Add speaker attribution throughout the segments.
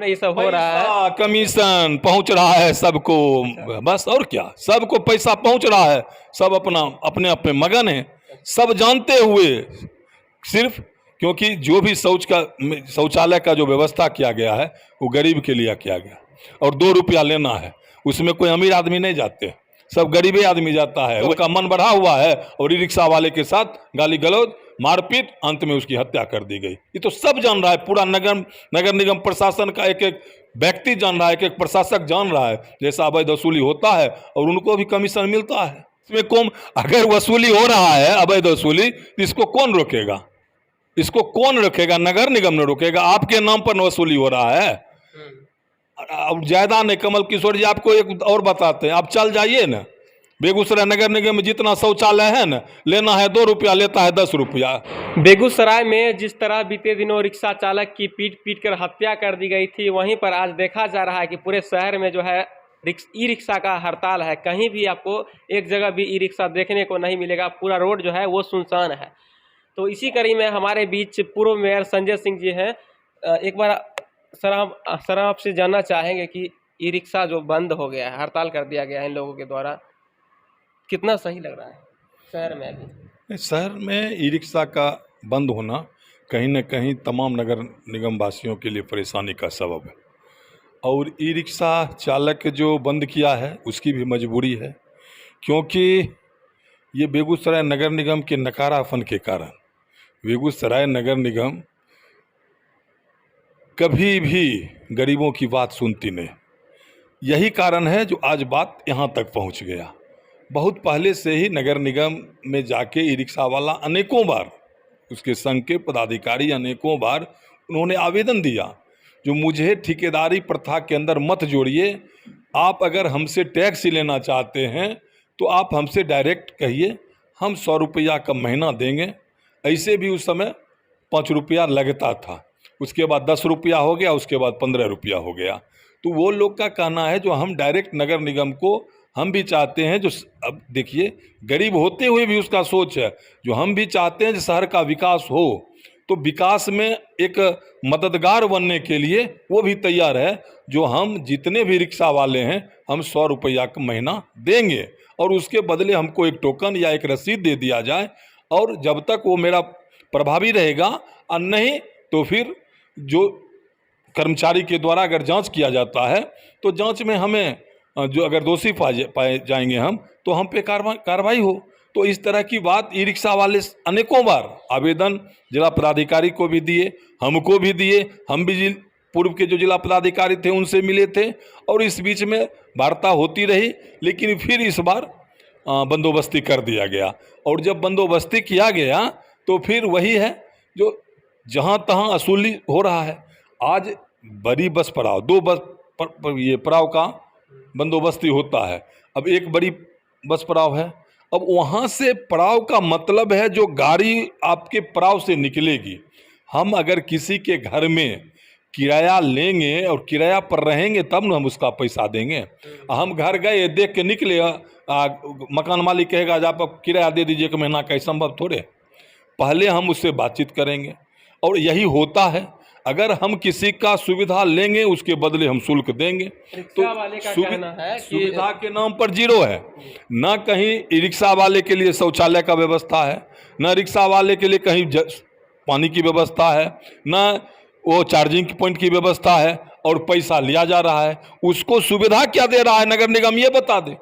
Speaker 1: ये सब हो रहा है।
Speaker 2: पैसा, कमीशन पहुंच रहा है सबको, बस और क्या, सबको पैसा पहुंच रहा है, सब अपना अपने अपने मगन है, सब जानते हुए सिर्फ क्योंकि जो भी शौचालय का जो व्यवस्था किया गया है वो गरीब के लिए किया गया, और 2 रुपया लेना है, उसमें कोई अमीर आदमी नहीं जाते, सब गरीबे आदमी जाता है, उसका मन बढ़ा हुआ है, और ई रिक्शा वाले के साथ गाली गलौज, मारपीट, अंत में उसकी हत्या कर दी गई। ये तो सब जान रहा है, पूरा नगर निगम प्रशासन का एक एक व्यक्ति जान रहा है, एक एक प्रशासक जान रहा है, जैसा अवैध वसूली होता है और उनको भी कमीशन मिलता है। इसमें कौन, अगर वसूली हो रहा है अवैध वसूली, तो इसको कौन रोकेगा? इसको कौन रोकेगा? नगर निगम ने रोकेगा। आपके नाम पर वसूली हो रहा है। अब ज्यादा नहीं, कमल किशोर जी आपको एक और बताते हैं, आप चल जाइए ना, बेगूसराय नगर निगम में जितना शौचालय है ना, लेना है 2 रुपया, लेता है 10 रुपया।
Speaker 1: बेगूसराय में जिस तरह बीते दिनों रिक्शा चालक की पीट पीट कर हत्या कर दी गई थी, वहीं पर आज देखा जा रहा है कि पूरे शहर में जो है ई रिक्शा का हड़ताल है। कहीं भी आपको एक जगह भी ई रिक्शा देखने को नहीं मिलेगा, पूरा रोड जो है वो सुनसान है। तो इसी कड़ी में हमारे बीच पूर्व मेयर संजय सिंह जी हैं। एक बार सर आपसे जानना चाहेंगे कि ई रिक्शा जो बंद हो गया है, हड़ताल कर दिया गया है इन लोगों के द्वारा, कितना सही लग रहा है शहर में? अभी
Speaker 2: शहर में ई रिक्शा का बंद होना कहीं न कहीं तमाम नगर निगम वासियों के लिए परेशानी का सबब है, और ई रिक्शा चालक जो बंद किया है उसकी भी मजबूरी है, क्योंकि ये बेगूसराय नगर निगम के नकारापन के कारण बेगूसराय नगर निगम कभी भी गरीबों की बात सुनती नहीं। यही कारण है जो आज बात यहाँ तक पहुँच गया। बहुत पहले से ही नगर निगम में जाके ई रिक्शा वाला अनेकों बार, उसके संघ के पदाधिकारी अनेकों बार उन्होंने आवेदन दिया, जो मुझे ठेकेदारी प्रथा के अंदर मत जोड़िए, आप अगर हमसे टैक्स लेना चाहते हैं तो आप हमसे डायरेक्ट कहिए, हम 100 रुपया का महीना देंगे। ऐसे भी उस समय 5 रुपया लगता था, उसके बाद 10 रुपया हो गया, उसके बाद 15 रुपया हो गया। तो वो लोग का कहना है जो हम डायरेक्ट नगर निगम को, हम भी चाहते हैं जो, अब देखिए गरीब होते हुए भी उसका सोच है, जो हम भी चाहते हैं कि शहर का विकास हो, तो विकास में एक मददगार बनने के लिए वो भी तैयार है, जो हम जितने भी रिक्शा वाले हैं हम 100 रुपया का महीना देंगे, और उसके बदले हमको एक टोकन या एक रसीद दे दिया जाए, और जब तक वो मेरा प्रभावी रहेगा, और नहीं तो फिर जो कर्मचारी के द्वारा अगर जांच किया जाता है तो जांच में हमें जो अगर दोषी पाए जाएंगे हम, तो हम पे कार्रवाई हो। तो इस तरह की बात ई रिक्शा वाले अनेकों बार आवेदन जिला पदाधिकारी को भी दिए, हमको भी दिए, हम भी पूर्व के जो जिला पदाधिकारी थे उनसे मिले थे, और इस बीच में वार्ता होती रही, लेकिन फिर इस बार बंदोबस्ती कर दिया गया। और जब बंदोबस्ती किया गया तो फिर वही है जो जहाँ तहाँ असूली हो रहा है। आज बड़ी बस पड़ाव, 2 बस ये पड़ाव का बंदोबस्ती होता है। अब एक बड़ी बस पड़ाव है, अब वहाँ से पड़ाव का मतलब है जो गाड़ी आपके पड़ाव से निकलेगी, हम अगर किसी के घर में किराया लेंगे और किराया पर रहेंगे तब ना हम उसका पैसा देंगे। हम घर गए देख के निकले, मकान मालिक कहेगा आज आप किराया दे दीजिए 1 महीना का, संभव थोड़े। पहले हम उससे बातचीत करेंगे, और यही होता है, अगर हम किसी का सुविधा लेंगे उसके बदले हम शुल्क देंगे। तो सुविधा के नाम पर जीरो है, ना कहीं ई रिक्शा वाले के लिए शौचालय का व्यवस्था है, ना रिक्शा वाले के लिए कहीं पानी की व्यवस्था है, ना वो चार्जिंग पॉइंट की व्यवस्था है, और पैसा लिया जा रहा है। उसको सुविधा क्या दे रहा है नगर निगम, ये बता दे।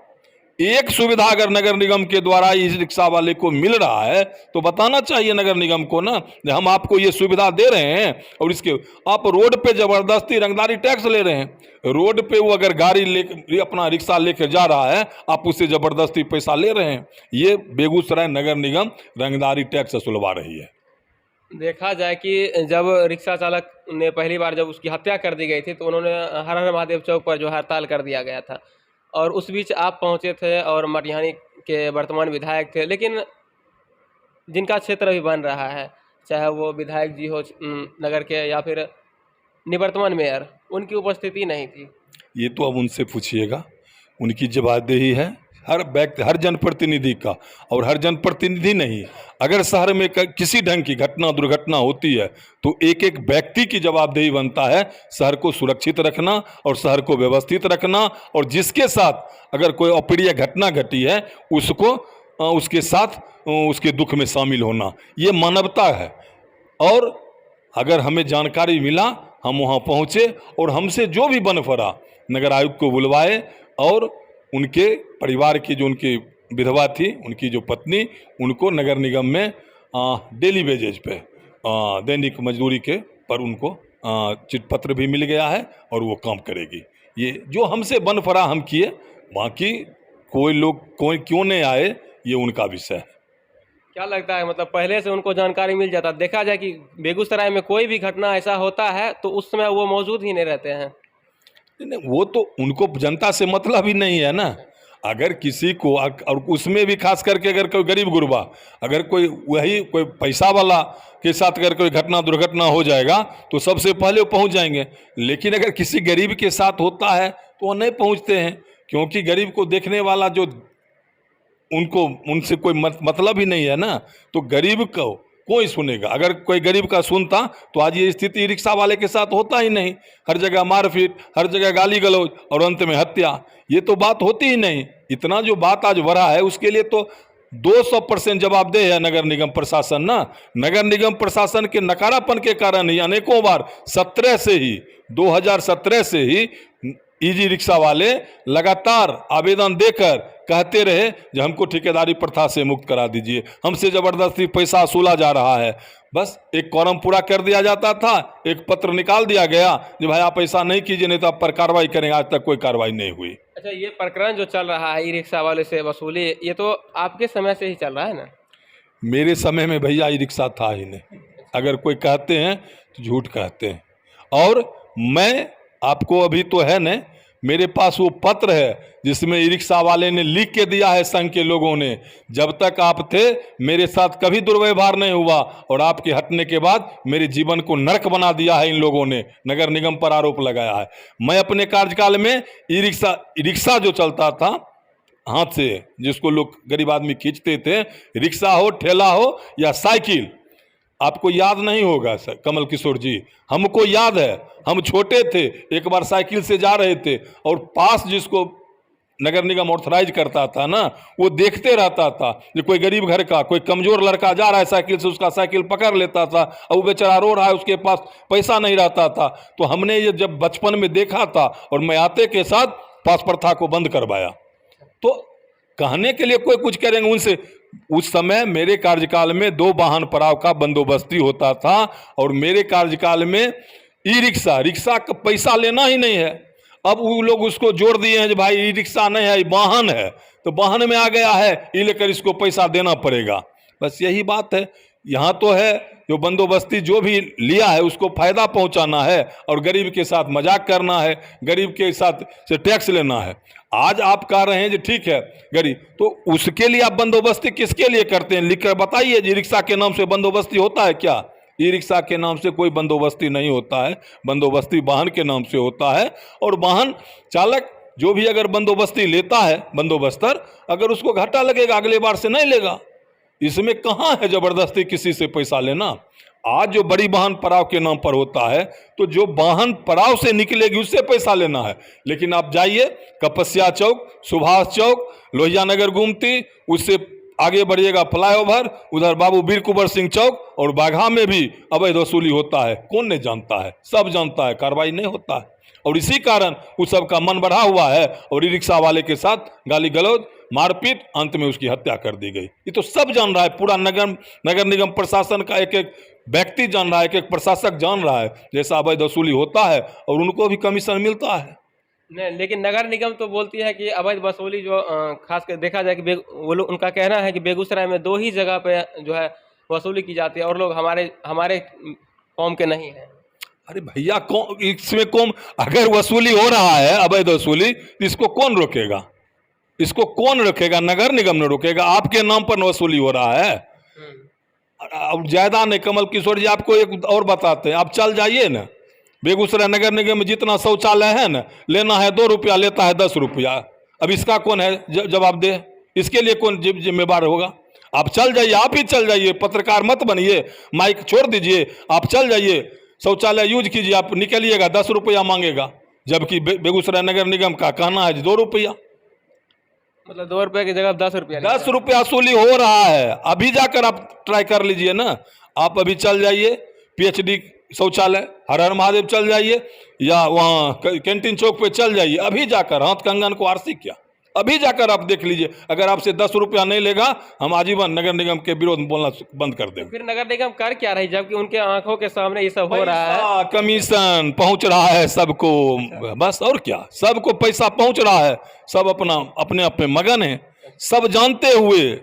Speaker 2: एक सुविधा अगर नगर निगम के द्वारा इस रिक्शा वाले को मिल रहा है तो बताना चाहिए नगर निगम को ना, हम आपको ये सुविधा दे रहे हैं, और इसके आप रोड पे जबरदस्ती रंगदारी टैक्स ले रहे हैं। रोड पे वो अगर गाड़ी ले अपना रिक्शा लेकर जा रहा है, आप उससे जबरदस्ती पैसा ले रहे हैं। ये बेगूसराय नगर निगम रंगदारी टैक्स वसूलवा रही है।
Speaker 1: देखा जाए कि जब रिक्शा चालक ने पहली बार जब उसकी हत्या कर दी गई थी, तो उन्होंने हर हर महादेव चौक पर जो हड़ताल कर दिया गया था, और उस बीच आप पहुंचे थे और मटिहानी के वर्तमान विधायक थे, लेकिन जिनका क्षेत्र भी बन रहा है, चाहे वो विधायक जी हो नगर के या फिर निवर्तमान मेयर, उनकी उपस्थिति नहीं थी।
Speaker 2: ये तो अब उनसे पूछिएगा, उनकी जवाबदेही है, हर व्यक्ति, हर जनप्रतिनिधि का, और हर जनप्रतिनिधि नहीं, अगर शहर में किसी ढंग की घटना दुर्घटना होती है तो एक एक व्यक्ति की जवाबदेही बनता है शहर को सुरक्षित रखना और शहर को व्यवस्थित रखना, और जिसके साथ अगर कोई अप्रिय घटना घटी है उसको उसके साथ उसके दुख में शामिल होना, ये मानवता है। और अगर हमें जानकारी मिला, हम वहाँ पहुँचे और हमसे जो भी बन पड़ा नगर आयुक्त को बुलवाए, और उनके परिवार की जो उनकी विधवा थी, उनकी जो पत्नी, उनको नगर निगम में डेली वेजेज पे दैनिक मजदूरी के पर उनको चिट पत्र भी मिल गया है और वो काम करेगी। ये जो हमसे बन पड़ा हम किए, बाकी कोई लोग कोई क्यों नहीं आए ये उनका विषय है।
Speaker 1: क्या लगता है, मतलब पहले से उनको जानकारी मिल जाता? देखा जाए कि बेगूसराय में कोई भी घटना ऐसा होता है तो उस समय वो मौजूद ही नहीं रहते हैं।
Speaker 2: नहीं, वो तो उनको जनता से मतलब ही नहीं है ना। अगर किसी को, और उसमें भी खास करके अगर कोई गरीब गुरबा, अगर कोई वही कोई पैसा वाला के साथ अगर कोई घटना दुर्घटना हो जाएगा तो सबसे पहले वो पहुंच जाएंगे, लेकिन अगर किसी गरीब के साथ होता है तो वो नहीं पहुंचते हैं, क्योंकि गरीब को देखने वाला जो उनको उनसे कोई मतलब ही नहीं है ना। तो गरीब को कोई सुनेगा? अगर कोई गरीब का सुनता तो आज ये स्थिति रिक्शा वाले के साथ होता ही नहीं। हर जगह मारपीट, हर जगह गाली गलौज और अंत में हत्या, ये तो बात होती ही नहीं। इतना जो बात आज बढ़ा है उसके लिए तो 200% जवाबदेह है नगर निगम प्रशासन ना। नगर निगम प्रशासन के नकारापन के कारण ही अनेकों बार 2017 से ही ईजी रिक्शा वाले लगातार आवेदन देकर कहते रहे कि हमको ठेकेदारी प्रथा से मुक्त करा दीजिए, हमसे जबरदस्ती पैसा वसूला जा रहा है। बस एक कॉलम पूरा कर दिया जाता था, एक पत्र निकाल दिया गया कि भाई आप ऐसा नहीं कीजिए नहीं तो आप पर कार्रवाई करेंगे। आज तक कोई कार्रवाई नहीं हुई।
Speaker 1: अच्छा, ये प्रकरण जो चल रहा है ई रिक्शा वाले से वसूली, ये तो आपके समय से ही चल रहा है ना?
Speaker 2: मेरे समय में भैया ई रिक्शा था ही नहीं। अगर कोई कहते हैं तो झूठ कहते हैं। और मैं आपको अभी तो है न, मेरे पास वो पत्र है जिसमें ई रिक्शा वाले ने लिख के दिया है, संघ के लोगों ने, जब तक आप थे मेरे साथ कभी दुर्व्यवहार नहीं हुआ और आपके हटने के बाद मेरे जीवन को नरक बना दिया है इन लोगों ने। नगर निगम पर आरोप लगाया है। मैं अपने कार्यकाल में ई रिक्शा जो चलता था हाथ से, जिसको लोग गरीब आदमी खींचते थे, रिक्शा हो, ठेला हो या साइकिल, आपको याद नहीं होगा सर कमल किशोर जी, हमको याद है। हम छोटे थे, एक बार साइकिल से जा रहे थे और पास जिसको नगर निगम ऑथराइज करता था ना, वो देखते रहता था कि कोई गरीब घर का कोई कमजोर लड़का जा रहा है साइकिल से, उसका साइकिल पकड़ लेता था और वो बेचारा रो रहा है, उसके पास पैसा नहीं रहता था। तो हमने ये जब बचपन में देखा था और मैं आते के साथ पास प्रथा को बंद करवाया। तो कहने के लिए कोई कुछ करेंगे उनसे। उस समय मेरे कार्यकाल में 2 वाहन पड़ाव का बंदोबस्ती होता था और मेरे कार्यकाल में ई रिक्शा का पैसा लेना ही नहीं है। अब वो लोग उसको जोड़ दिए हैं कि भाई ई रिक्शा नहीं है, वाहन है, तो वाहन में आ गया है, ये लेकर इसको पैसा देना पड़ेगा। बस यही बात है। यहाँ तो है जो बंदोबस्ती जो भी लिया है उसको फायदा पहुंचाना है और गरीब के साथ मजाक करना है, गरीब के साथ से टैक्स लेना है। आज आप कह रहे हैं कि ठीक है गरीब, तो उसके लिए आप बंदोबस्ती किसके लिए करते हैं? लिखकर बताइए। ई रिक्शा के नाम से बंदोबस्ती होता है क्या? ई रिक्शा के नाम से कोई बंदोबस्ती नहीं होता है। बंदोबस्ती वाहन के नाम से होता है और वाहन चालक जो भी अगर बंदोबस्ती लेता है, बंदोबस्तर, अगर उसको घाटा लगेगा अगले बार से नहीं लेगा। इसमें कहाँ है जबरदस्ती किसी से पैसा लेना? आज जो बड़ी वाहन पड़ाव के नाम पर होता है तो जो वाहन पड़ाव से निकलेगी उससे पैसा लेना है। लेकिन आप जाइए कपस्या चौक, सुभाष चौक, लोहिया नगर गुमती, उससे आगे बढ़िएगा फ्लाईओवर, उधर बाबू वीर कुंवर सिंह चौक और बाघा में भी अवैध वसूली होता है। कौन नहीं जानता है? सब जानता है, कार्रवाई नहीं होता है। और इसी कारण उस सब का मन बढ़ा हुआ है और ई रिक्शा वाले के साथ गाली गलौज, मारपीट, अंत में उसकी हत्या कर दी गई। ये तो सब जान रहा है, पूरा नगर निगम प्रशासन का एक एक व्यक्ति जान रहा है, एक प्रशासक जान रहा है जैसा अवैध वसूली होता है और उनको भी कमीशन मिलता है।
Speaker 1: नहीं, लेकिन नगर निगम तो बोलती है कि अवैध वसूली जो खास कर देखा जाए कि वो लोग, उनका कहना है कि बेगूसराय में 2 ही जगह पे जो है वसूली की जाती है और लोग हमारे कौम के नहीं हैं।
Speaker 2: अरे भैया, इसमें कौन, अगर वसूली हो रहा है अवैध वसूली, तो इसको कौन रोकेगा? इसको कौन रोकेगा? नगर निगम ने रोकेगा। आपके नाम पर वसूली हो रहा है। अब ज्यादा नहीं, कमल किशोर जी आपको एक और बताते हैं, आप चल जाइए ना बेगूसराय नगर निगम में जितना शौचालय है ना, लेना है 2 रुपया, लेता है 10 रुपया। अब इसका कौन है जवाब दे? इसके लिए कौन जिम्मेवार होगा? आप चल जाइए, आप ही चल जाइए, पत्रकार मत बनिए, माइक छोड़ दीजिए, आप चल जाइए, शौचालय यूज कीजिए, आप निकलिएगा, 10 रुपया मांगेगा, जबकि बेगूसराय नगर निगम का कहना है 2 रुपया।
Speaker 1: मतलब 2 रुपये की जगह 10 रुपया
Speaker 2: 10 रुपया वसूली हो रहा है। अभी जाकर आप ट्राई कर लीजिए ना, आप अभी चल जाइए PhD शौचालय हर हर महादेव चल जाइए, या वहाँ कैंटीन चौक पे चल जाइए, अभी जाकर हाथ कंगन को आरसी क्या, अभी जाकर आप देख लीजिए। अगर आपसे 10 रुपया नहीं लेगा, हम आजीवन नगर निगम के विरोध में बोलना बंद कर देंगे।
Speaker 1: फिर नगर निगम कर क्या रही जबकि उनके आंखों के सामने ये सब हो रहा है?
Speaker 2: कमीशन पहुंच रहा है सबको, बस और क्या, सबको पैसा पहुंच रहा है, सब अपना अपने अपने मगन है, सब जानते हुए,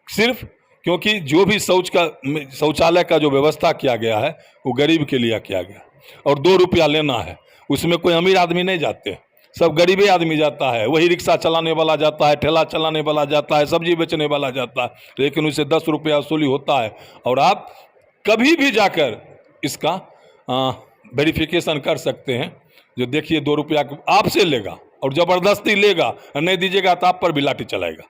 Speaker 2: सिर्फ क्योंकि जो भी शौचालय का जो व्यवस्था किया गया है वो गरीब के लिए किया गया, और 2 रुपया लेना है, उसमें कोई अमीर आदमी नहीं जाते, सब गरीबे आदमी जाता है, वही रिक्शा चलाने वाला जाता है, ठेला चलाने वाला जाता है, सब्जी बेचने वाला जाता है, लेकिन उसे 10 रुपया वसूली होता है। और आप कभी भी जाकर इसका वेरिफिकेशन कर सकते हैं, जो देखिए 2 रुपया आपसे लेगा और ज़बरदस्ती लेगा, नहीं दीजिएगा तो आप पर भी लाठी चलाएगा।